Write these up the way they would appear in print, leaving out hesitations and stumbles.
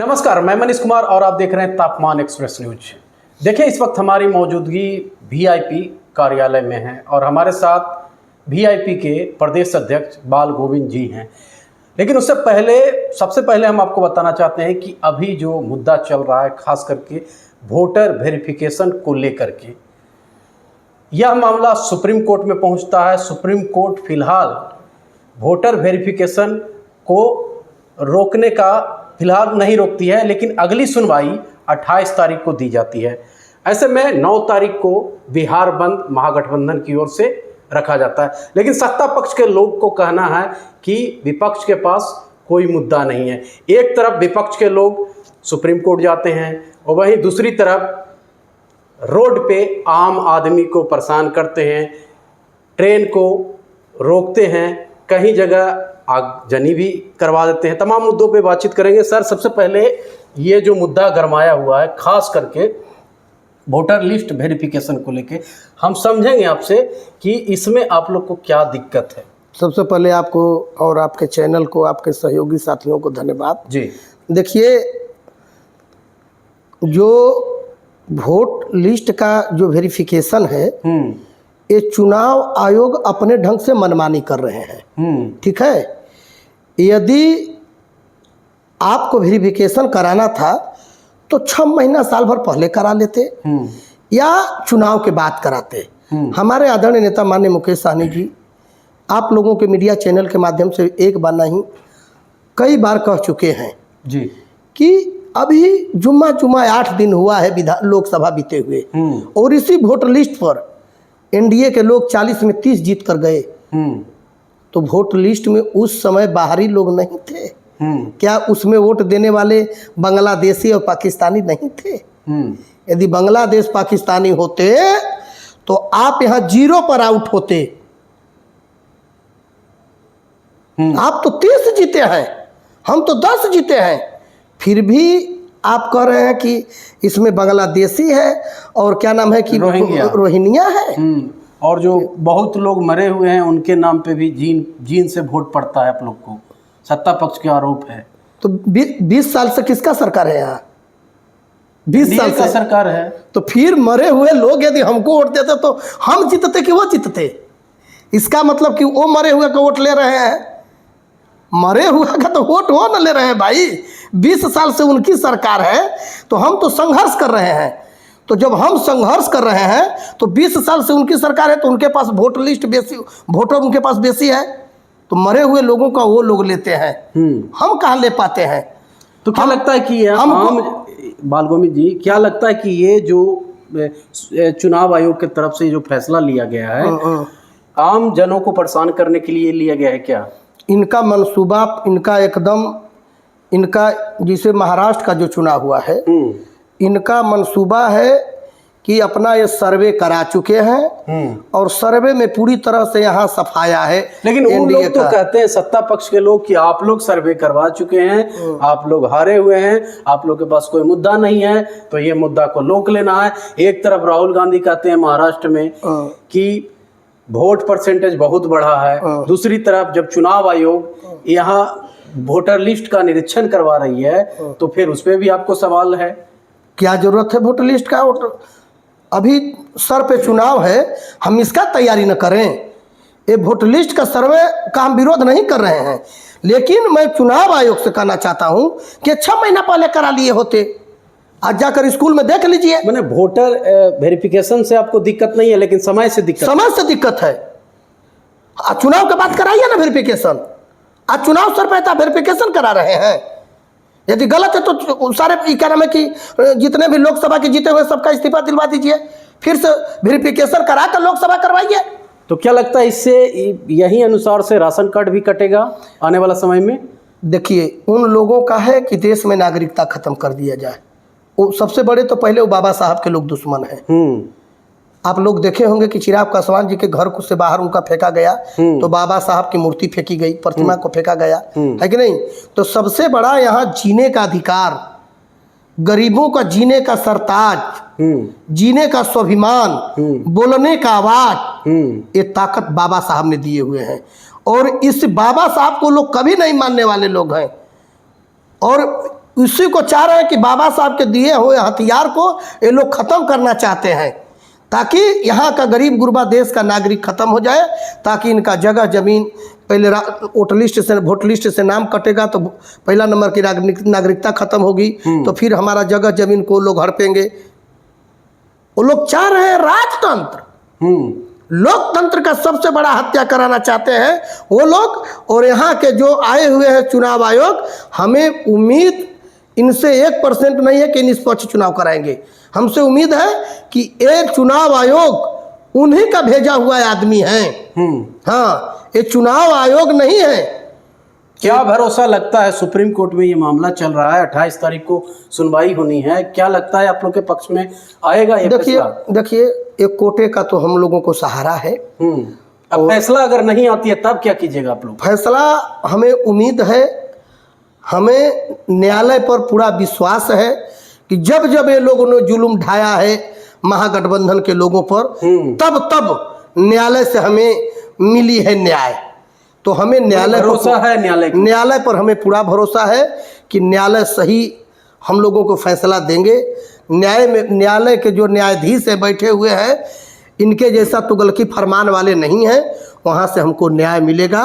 नमस्कार, मैं मनीष कुमार और आप देख रहे हैं तापमान एक्सप्रेस न्यूज। देखिए, इस वक्त हमारी मौजूदगी वीआईपी कार्यालय में है और हमारे साथ वीआईपी के प्रदेश अध्यक्ष बाल गोविंद जी हैं। लेकिन उससे पहले सबसे पहले हम आपको बताना चाहते हैं कि अभी जो मुद्दा चल रहा है, खास करके वोटर वेरिफिकेशन को लेकर के, यह मामला सुप्रीम कोर्ट में पहुंचता है। सुप्रीम कोर्ट फिलहाल वोटर वेरिफिकेशन को रोकने का फिलहाल नहीं रोकती है, लेकिन अगली सुनवाई 28 तारीख को दी जाती है। ऐसे में 9 तारीख को बिहार बंद महागठबंधन की ओर से रखा जाता है। लेकिन सत्ता पक्ष के लोग को कहना है कि विपक्ष के पास कोई मुद्दा नहीं है। एक तरफ विपक्ष के लोग सुप्रीम कोर्ट जाते हैं और वहीं दूसरी तरफ रोड पे आम आदमी को परेशान करते हैं, ट्रेन को रोकते हैं, कहीं जगह आगजनी भी करवा देते हैं। तमाम मुद्दों पे बातचीत करेंगे। सर, सबसे पहले ये जो मुद्दा गरमाया हुआ है, खास करके वोटर लिस्ट वेरिफिकेशन को लेके, हम समझेंगे आपसे कि इसमें आप लोग को क्या दिक्कत है। सबसे पहले आपको और आपके चैनल को, आपके सहयोगी साथियों को धन्यवाद जी। देखिए, जो वोट लिस्ट का जो वेरिफिकेशन है, ये चुनाव आयोग अपने ढंग से मनमानी कर रहे हैं। ठीक है, यदि आपको वेरिफिकेशन कराना था तो 6 महीना साल भर पहले करा लेते या चुनाव के बाद कराते। हमारे आदरणीय नेता माननीय मुकेश सहनी जी आप लोगों के मीडिया चैनल के माध्यम से एक बार नहीं कई बार कह चुके हैं जी कि अभी जुम्मा 8 दिन हुआ है लोकसभा बीते हुए, और इसी वोटर लिस्ट पर एनडीए के लोग 40 में 30 जीत कर गए। तो वोट लिस्ट में उस समय बाहरी लोग नहीं थे क्या? उसमें वोट देने वाले बांग्लादेशी और पाकिस्तानी नहीं थे? यदि बांग्लादेश पाकिस्तानी होते तो आप यहाँ 0 पर आउट होते। आप तो 30 जीते हैं, हम तो 10 जीते हैं, फिर भी आप कह रहे हैं कि इसमें बांग्लादेशी है और क्या नाम है कि रोहिंग्या है। और जो बहुत लोग मरे हुए हैं उनके नाम पे भी जीन से वोट पड़ता है आप लोग को, सत्ता पक्ष के आरोप है। तो 20 साल से किसका सरकार है यहाँ? 20 साल से सरकार है। तो फिर मरे हुए लोग यदि हमको वोट देते तो हम जीतते कि वो जीतते? इसका मतलब कि वो मरे हुए का वोट ले रहे हैं, मरे हुए का तो वोट वो न ले रहे हैं भाई। 20 साल से उनकी सरकार है तो हम तो संघर्ष कर रहे हैं। तो जब हम संघर्ष कर रहे हैं तो 20 साल से उनकी सरकार है तो उनके पास वोटर लिस्ट बेसी, वोटर उनके पास बेसी है, तो मरे हुए लोगों का वो लोग लेते हैं, हम कहाँ ले पाते हैं? तो क्या लगता है कि हम बाल गोविंद जी, क्या लगता है कि ये जो चुनाव आयोग की तरफ से जो फैसला लिया गया है आम जनों को परेशान करने के लिए लिया गया है क्या? इनका मंसूबा, इनका एकदम, इनका जिसे महाराष्ट्र का जो चुनाव हुआ है, इनका मंसूबा है कि अपना ये सर्वे करा चुके हैं और सर्वे में पूरी तरह से यहाँ सफाया है। लेकिन उन लोग तो कहते हैं, सत्ता पक्ष के लोग, कि आप लोग सर्वे करवा चुके हैं, आप लोग हारे हुए हैं, आप लोग के पास कोई मुद्दा नहीं है, तो ये मुद्दा को रोक लेना है। एक तरफ राहुल गांधी कहते हैं महाराष्ट्र में कि वोट परसेंटेज बहुत बढ़ा है, दूसरी तरफ जब चुनाव आयोग यहाँ वोटर लिस्ट का निरीक्षण करवा रही है तो फिर उस पर भी आपको सवाल है। क्या जरूरत है वोटर लिस्ट का? अभी सर पे चुनाव है, हम इसका तैयारी न करें? ये वोटर लिस्ट का सर्वे का हम विरोध नहीं कर रहे हैं, लेकिन मैं चुनाव आयोग से कहना चाहता हूं कि 6 महीना पहले करा लिए होते। आज जाकर स्कूल में देख लीजिए। मैंने वोटर वेरिफिकेशन से आपको दिक्कत नहीं है, लेकिन समय से दिक्कत है। आज चुनाव के बाद कराइए ना वेरिफिकेशन। आज चुनाव सर पे वेरिफिकेशन करा रहे हैं। यदि गलत है तो सारे क्या नाम है कि जितने भी लोकसभा के जीते हुए सबका इस्तीफा दिलवा दीजिए, फिर से वेरिफिकेशन करा कर लोकसभा करवाइए। तो क्या लगता है इससे यही अनुसार से राशन कार्ड भी कटेगा आने वाला समय में? देखिए, उन लोगों का है कि देश में नागरिकता खत्म कर दिया जाए। वो सबसे बड़े तो पहले वो बाबा साहब के लोग दुश्मन हैं। आप लोग देखे होंगे कि चिराग पासवान जी के घर से बाहर उनका फेंका गया तो बाबा साहब की मूर्ति फेंकी गई, प्रतिमा को फेंका गया, है कि नहीं? तो सबसे बड़ा यहाँ जीने का अधिकार, गरीबों का जीने का सरताज, जीने का स्वाभिमान, बोलने का आवाज, ये ताकत बाबा साहब ने दिए हुए हैं। और इस बाबा साहब को लोग कभी नहीं मानने वाले लोग हैं। और उसी को चाह रहे हैं कि बाबा साहब के दिए हुए हथियार को ये लोग ख़त्म करना चाहते हैं, ताकि यहाँ का गरीब गुरबा देश का नागरिक ख़त्म हो जाए, ताकि इनका जगह ज़मीन पहले वोट लिस्ट से नाम कटेगा तो पहला नंबर की नागरिकता ख़त्म होगी, तो फिर हमारा जगह ज़मीन को लोग हड़पेंगे। वो लोग चाह रहे हैं राजतंत्र, लोकतंत्र का सबसे बड़ा हत्या कराना चाहते हैं वो लोग। और यहाँ के जो आए हुए हैं चुनाव आयोग, हमें उम्मीद इनसे 1% नहीं है कि निष्पक्ष चुनाव कराएंगे। हमसे उम्मीद है कि एक चुनाव आयोग उन्हीं का भेजा हुआ आदमी है। हाँ, ये चुनाव आयोग नहीं है। क्या भरोसा लगता है, सुप्रीम कोर्ट में ये मामला चल रहा है, 28 तारीख को सुनवाई होनी है, क्या लगता है आप लोग के पक्ष में आएगा ये फैसला? देखिए एक कोटे का तो हम लोगों को सहारा है। अब फैसला अगर नहीं आती है तब क्या कीजिएगा आप लोग? फैसला हमें उम्मीद है, हमें न्यायालय पर पूरा विश्वास है कि जब जब ये लोगों ने जुल्म ढाया है महागठबंधन के लोगों पर, तब तब न्यायालय से हमें मिली है न्याय। तो हमें न्यायालय भरोसा है, न्यायालय पर हमें पूरा भरोसा है कि न्यायालय सही हम लोगों को फैसला देंगे। न्यायालय के जो न्यायाधीश है बैठे हुए हैं, इनके जैसा तुगलकी फरमान वाले नहीं हैं, वहाँ से हमको न्याय मिलेगा।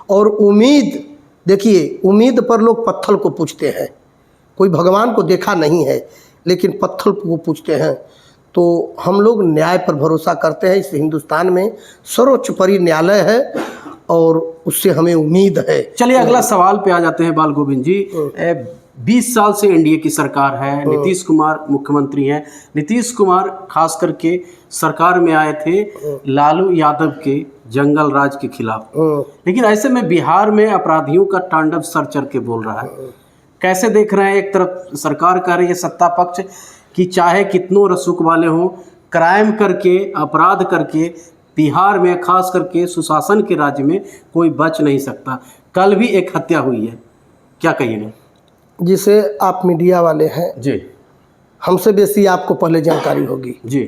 और उम्मीद, देखिए उम्मीद पर लोग पत्थर को पूछते हैं, कोई भगवान को देखा नहीं है लेकिन पत्थर को पूछते हैं। तो हम लोग न्याय पर भरोसा करते हैं। इस हिंदुस्तान में सर्वोच्च परी न्यायालय है और उससे हमें उम्मीद है। चलिए अगला सवाल पे आ जाते हैं बाल गोविंद जी। 20 साल से एनडीए की सरकार है, नीतीश कुमार मुख्यमंत्री हैं। नीतीश कुमार खास करके सरकार में आए थे लालू यादव के जंगल राज के खिलाफ, लेकिन ऐसे में बिहार में अपराधियों का तांडव सर चढ़ के बोल रहा है। कैसे देख रहे हैं? एक तरफ सरकार कह रही है, सत्ता पक्ष, कि चाहे कितनों रसूख वाले हों, क्राइम करके अपराध करके बिहार में खास करके सुशासन के राज्य में कोई बच नहीं सकता। कल भी एक हत्या हुई है, क्या कहिएगा? जिसे आप मीडिया वाले हैं जी, हमसे बेसी आपको पहले जानकारी होगी जी।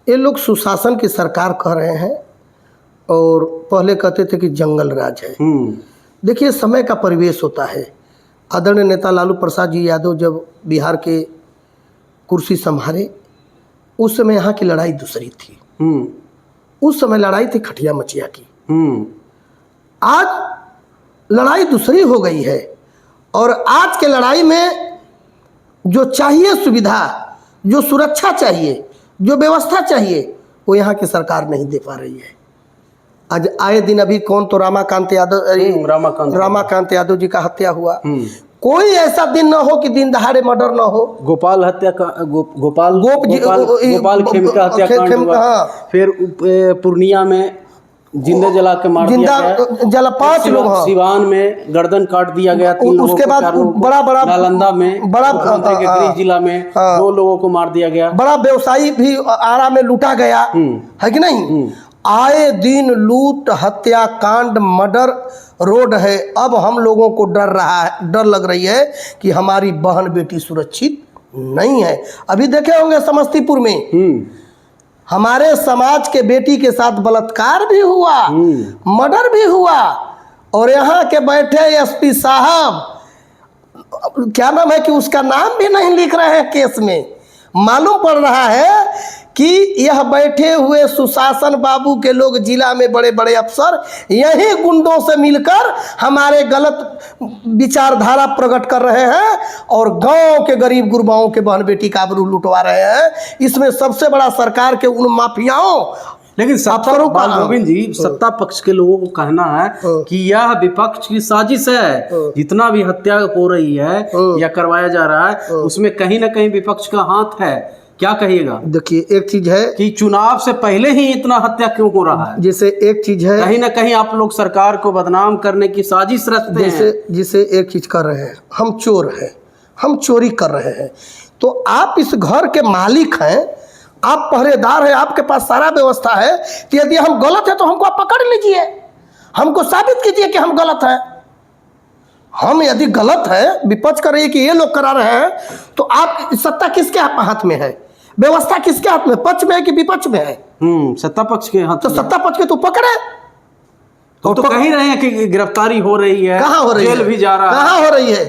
ये लोग सुशासन की सरकार कह रहे हैं और पहले कहते थे कि जंगल राज है। देखिए समय का परिवेश होता है। आदरणीय नेता लालू प्रसाद जी यादव जब बिहार के कुर्सी संभाले, उस समय यहाँ की लड़ाई दूसरी थी। उस समय लड़ाई थी खटिया मचिया की। आज लड़ाई दूसरी हो गई है और आज के लड़ाई में जो चाहिए सुविधा, जो सुरक्षा चाहिए, जो व्यवस्था चाहिए, वो यहाँ की सरकार नहीं दे पा रही है। आज आए दिन अभी कौन तो रमाकांत यादव जी का हत्या हुआ। कोई ऐसा दिन ना हो कि दिन दहाड़े मर्डर ना हो। गोपाल हत्या का गोपाल खेमका हत्याकांड हुआ। फिर पूर्णिया में जिंदा जला के मार दिया गया। 5 लोग। सिवान में गर्दन काट दिया गया। 3 लोगों उसके बाद बड़ा नालंदा में, बड़ा गृह जिला में 2 लोगों को मार दिया गया। बड़ा व्यवसायी भी आरा में लूटा गया है कि नहीं। आए दिन लूट हत्या कांड मर्डर रोड है। अब हम लोगों को डर लग रही है कि हमारी बहन बेटी सुरक्षित नहीं है। अभी देखे होंगे समस्तीपुर में हमारे समाज के बेटी के साथ बलात्कार भी हुआ, मर्डर भी हुआ। और यहाँ के बैठे एसपी साहब, क्या नाम है कि उसका नाम भी नहीं लिख रहे हैं केस में। मालूम पड़ रहा है कि यह बैठे हुए सुशासन बाबू के लोग, जिला में बड़े बड़े अफसर, यही गुंडों से मिलकर हमारे गलत विचारधारा प्रकट कर रहे हैं और गांव के गरीब गुरबाओं के बहन बेटी का आबरू लुटवा रहे हैं। इसमें सबसे बड़ा सरकार के उन माफियाओं, लेकिन गोविंद जी, सत्ता पक्ष के लोगों को कहना है कि यह विपक्ष की साजिश है। जितना भी हत्या हो रही है या करवाया जा रहा है, उसमें कहीं ना कहीं विपक्ष का हाथ है। क्या कहिएगा? देखिए एक चीज है कि चुनाव से पहले ही इतना हत्या क्यों हो रहा है। जैसे एक चीज है, कहीं ना कहीं आप लोग सरकार को बदनाम करने की साजिश रचते हैं। जिसे एक चीज कर रहे हैं, हम चोर हैं, हम चोरी कर रहे हैं। तो आप इस घर के मालिक हैं, आप पहरेदार हैं, आपके पास सारा व्यवस्था है। तो यदि हम गलत है तो हमको आप पकड़ लीजिए, हमको साबित कीजिए कि हम गलत हैं। हम यदि गलत है, विपक्ष कर रही है कि ये लोग करा रहे हैं, तो आप सत्ता किसके हाथ में है, व्यवस्था किसके हाथ में, पक्ष में है कि विपक्ष में है? सत्ता पक्ष के हाथ। तो सत्ता पक्ष के तो पकड़े। तो कह ही रहे हैं कि गिरफ्तारी हो रही है। कहाँ हो रही है? जेल भी जा रहा है। कहाँ हो रही है?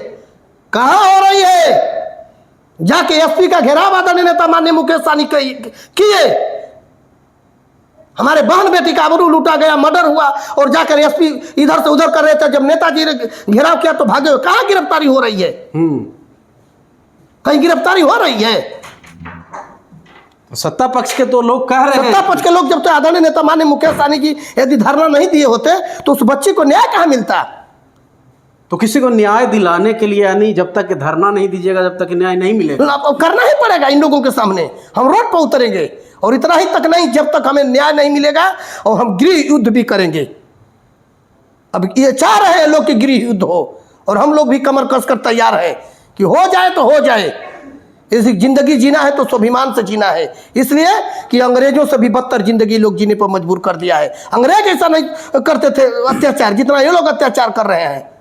कहाँ हो रही है? जाके एसपी का घेराव आदरणीय नेता माननीय मुकेश सहनी किए। हमारे बहन बेटी का आबरू लूटा गया, मर्डर हुआ, और जाकर एसपी इधर से उधर कर रहे थे। जब नेताजी ने घेराव किया तो भागे। कहाँ गिरफ्तारी हो रही है? कहीं गिरफ्तारी हो रही है? सत्ता पक्ष के तो लोग कह रहे हैं, सत्ता पक्ष के लोग जब तक आदरणीय नेता माननीय मुकेश सहनी जी यदि धरना नहीं दिए होते तो उस बच्ची को न्याय कहाँ मिलता? तो किसी को न्याय दिलाने के लिए, यानी जब तक धरना नहीं दीजिएगा तब तक न्याय नहीं मिलेगा। अब करना ही पड़ेगा इन लोगों के सामने। हम रोड पर उतरेंगे, और इतना ही तक नहीं, जब तक हमें न्याय नहीं मिलेगा, और हम गृह युद्ध भी करेंगे। अब ये चाह रहे हैं लोग कि गृह युद्ध हो, और हम लोग भी कमर कसकर तैयार हैं कि हो जाए तो हो जाए। इस जिंदगी जीना है तो स्वाभिमान से जीना है, इसलिए कि अंग्रेजों से भी बदतर जिंदगी लोग जीने पर मजबूर कर दिया है। अंग्रेज ऐसा नहीं करते थे अत्याचार जितना ये लोग अत्याचार कर रहे हैं।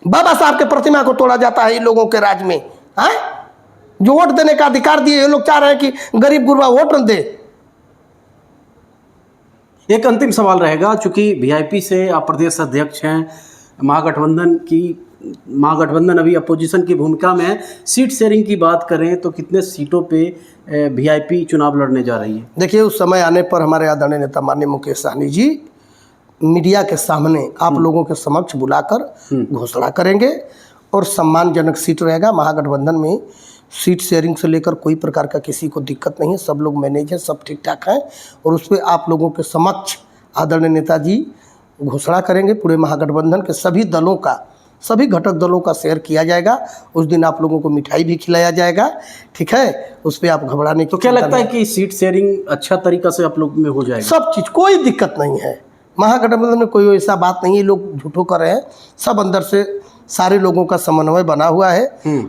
बाबा साहब के प्रतिमा को तोड़ा जाता है इन लोगों के राज में। हाँ, जो वोट देने का अधिकार दिए, ये लोग चाह रहे हैं कि गरीब गुरबा वोट न दे। एक अंतिम सवाल रहेगा, चूंकि वीआईपी से आप प्रदेश अध्यक्ष हैं, महागठबंधन अभी अपोजिशन की भूमिका में है। सीट शेयरिंग की बात करें तो कितने सीटों पे वीआईपी चुनाव लड़ने जा रही है? देखिए, उस समय आने पर हमारे आदरणीय नेता माननीय मुकेश सहनी जी मीडिया के सामने आप लोगों के समक्ष बुलाकर घोषणा करेंगे, और सम्मानजनक सीट रहेगा। महागठबंधन में सीट शेयरिंग से लेकर कोई प्रकार का किसी को दिक्कत नहीं है, सब लोग मैनेज हैं, सब ठीक ठाक हैं, और उस पर आप लोगों के समक्ष आदरणीय नेताजी घोषणा करेंगे। पूरे महागठबंधन के सभी दलों का, सभी घटक दलों का शेयर किया जाएगा। उस दिन आप लोगों को मिठाई भी खिलाया जाएगा, ठीक है? उस पर आप घबराने की तो क्या लगता है कि सीट शेयरिंग अच्छा तरीका से आप लोग में हो जाएगा? सब चीज़, कोई दिक्कत नहीं है। महागठबंधन में कोई ऐसा बात नहीं है, लोग झूठों कर रहे हैं। सब अंदर से सारे लोगों का समन्वय बना हुआ है,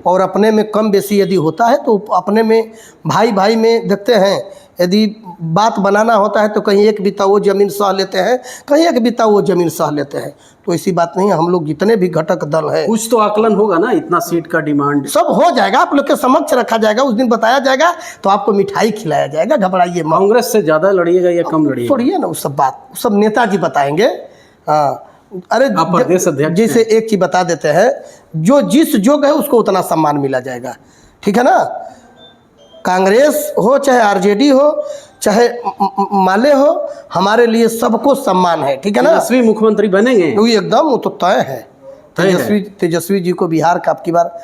और अपने में कम बेसी यदि होता है तो अपने में भाई भाई में देखते हैं। यदि बात बनाना होता है तो कहीं एक बिता वो ज़मीन सह लेते हैं, कहीं एक बिता वो ज़मीन सह लेते हैं। तो ऐसी बात नहीं है। हम लोग जितने भी घटक दल हैं, कुछ तो आकलन होगा ना, इतना सीट का डिमांड सब हो जाएगा, आप लोग के समक्ष रखा जाएगा। उस दिन बताया जाएगा तो आपको मिठाई खिलाया जाएगा, घबराइए मत। कांग्रेस से ज़्यादा लड़िएगा या कम लड़िएगा? छोड़िए ना उस सब बात, सब नेताजी बताएंगे। हाँ, अरे आप प्रदेश अध्यक्ष जैसे एक चीज बता देते हैं, जो जिस योग्य है उसको उतना सम्मान मिला जाएगा, ठीक है ना? कांग्रेस हो चाहे आरजेडी हो चाहे माले हो, हमारे लिए सबको सम्मान है, ठीक है ना? तेजस्वी मुख्यमंत्री बनेंगे? वो एकदम, वो तो तय है। तेजस्वी जी को बिहार का अब की बार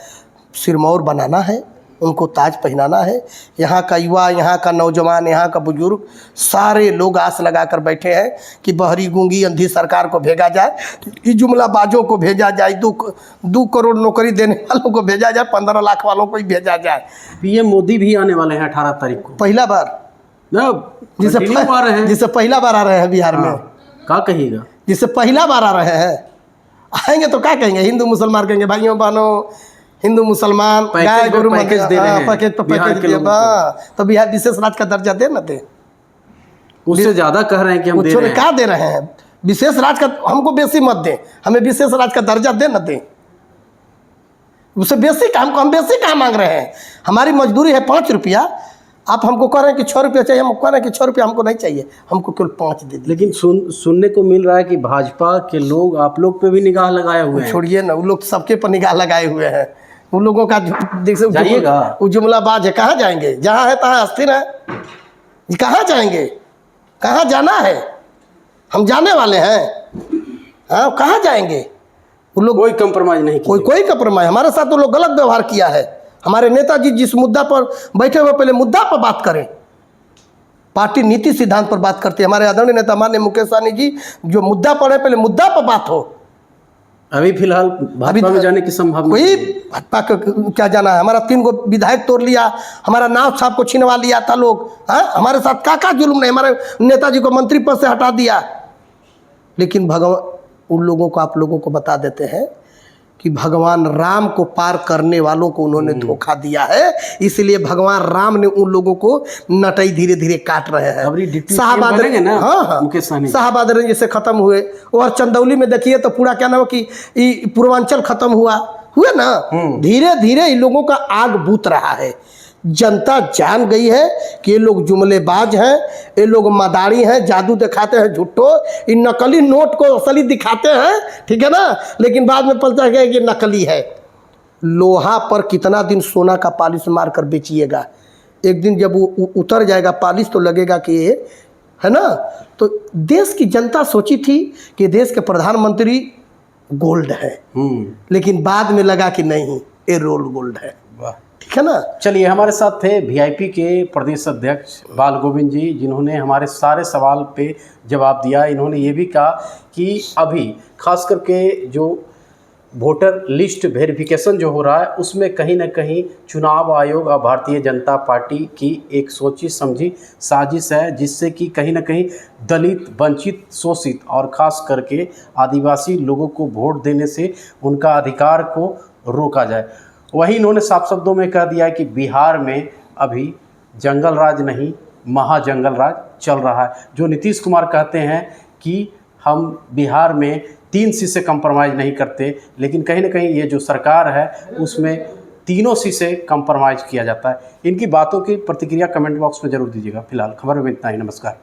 सिरमौर बनाना है, उनको ताज पहनाना है। यहाँ का युवा, यहाँ का नौजवान, यहाँ का बुजुर्ग, सारे लोग आस लगा कर बैठे हैं कि बहरी गूंगी अंधी सरकार को भेजा जाए, जुमलाबाजों को भेजा जाए, 2 करोड़ नौकरी देने वालों को भेजा जाए, 15 लाख वालों को ही भेजा जाए। पीएम मोदी भी आने वाले हैं 18 तारीख को, पहला बार जिसे पहला बार आ रहे हैं बिहार में। क्या कहिएगा? जिसे पहला बार आ रहे हैं, आएंगे तो क्या कहेंगे? हिंदू मुसलमान कहेंगे, भाइयों बहनों, हिंदू मुसलमान गाय गोरु पैकेज दे रहे हैं, पैकेज तो बिहार विशेष राज्य का दर्जा दे न दे। उससे ज्यादा कह रहे हैं कि हम दे रहे हैं। क्या दे रहे हैं? विशेष राज्य का हमको बेसी मत दें, हमें विशेष राज्य का दर्जा दे न दें। उससे बेसी काम, हम बेसी काम मांग रहे हैं। हमारी मजदूरी है 5 रुपया, आप हमको कह रहे हैं कि 6 रुपया चाहिए, हम कह रहे हैं कि 6 रुपया हमको नहीं चाहिए, हमको केवल 5 दे दीजिए। लेकिन सुनने को मिल रहा है कि भाजपा के लोग आप लोग पे भी निगाह लगाए हुए हैं। छोड़िए ना, वो लोग सबके पर निगाह लगाए हुए हैं। उन लोगों का जाइएगा, वो जुमलाबाज है। कहाँ जाएंगे? जहाँ है तहाँ अस्थिर है। कहाँ जाएंगे? कहाँ जाना है? हम जाने वाले हैं। हाँ, कहाँ जाएंगे? वो लोग कोई कंप्रोमाइज नहीं, कोई कंप्रोमाइज। हमारे साथ वो लोग गलत व्यवहार किया है। हमारे नेताजी जिस मुद्दा पर बैठे हुए, पहले मुद्दा पर बात करें। पार्टी नीति सिद्धांत पर बात करती है। हमारे आदरणीय नेता माननीय मुकेश सहनी जी जो मुद्दा पर है, पहले मुद्दा पर बात हो। अभी फिलहाल भाजपा में जाने की संभावना? कोई भाजपा का क्या जाना है? हमारा 3 गो विधायक तोड़ लिया, हमारा नाव साहब को छीनवा लिया था लोग। हाँ, हमारे साथ क्या जुल्म नहीं, हमारे नेताजी को मंत्री पद से हटा दिया। लेकिन भगवान, उन लोगों को, आप लोगों को बता देते हैं कि भगवान राम को पार करने वालों को उन्होंने धोखा दिया है, इसलिए भगवान राम ने उन लोगों को नटई धीरे धीरे काट रहे हैं। शाहबाद जैसे खत्म हुए, और चंदौली में देखिए तो पूरा क्या नाम कि पूर्वांचल खत्म हुआ ना। धीरे धीरे इन लोगों का आग बूत रहा है। जनता जान गई है कि ये लोग जुमलेबाज हैं, ये लोग मदारी हैं, जादू दिखाते हैं झूठो, इन नकली नोट को असली दिखाते हैं, ठीक है ना? लेकिन बाद में पता है कि नकली है। लोहा पर कितना दिन सोना का पॉलिश मार कर बेचिएगा, एक दिन जब वो उतर जाएगा पॉलिश तो लगेगा कि ये है ना। तो देश की जनता सोची थी कि देश के प्रधानमंत्री गोल्ड है, लेकिन बाद में लगा कि नहीं, ये रोल गोल्ड है। वाह, ठीक है ना। चलिए, हमारे साथ थे वीआईपी के प्रदेश अध्यक्ष बाल गोविंद जी, जिन्होंने हमारे सारे सवाल पे जवाब दिया। इन्होंने ये भी कहा कि अभी खास करके जो वोटर लिस्ट वेरिफिकेशन जो हो रहा है उसमें कहीं ना कहीं चुनाव आयोग और भारतीय जनता पार्टी की एक सोची समझी साजिश है, जिससे कि कहीं ना कहीं दलित, वंचित, शोषित और ख़ास करके आदिवासी लोगों को वोट देने से उनका अधिकार को रोका जाए। वहीं इन्होंने साफ शब्दों में कह दिया है कि बिहार में अभी जंगल राज नहीं, महाजंगल राज चल रहा है। जो नीतीश कुमार कहते हैं कि हम बिहार में 3 सी से कंप्रोमाइज़ नहीं करते, लेकिन कहीं ना कहीं ये जो सरकार है उसमें 3 सी से कंप्रोमाइज़ किया जाता है। इनकी बातों की प्रतिक्रिया कमेंट बॉक्स में ज़रूर दीजिएगा। फिलहाल खबर में इतना ही। नमस्कार।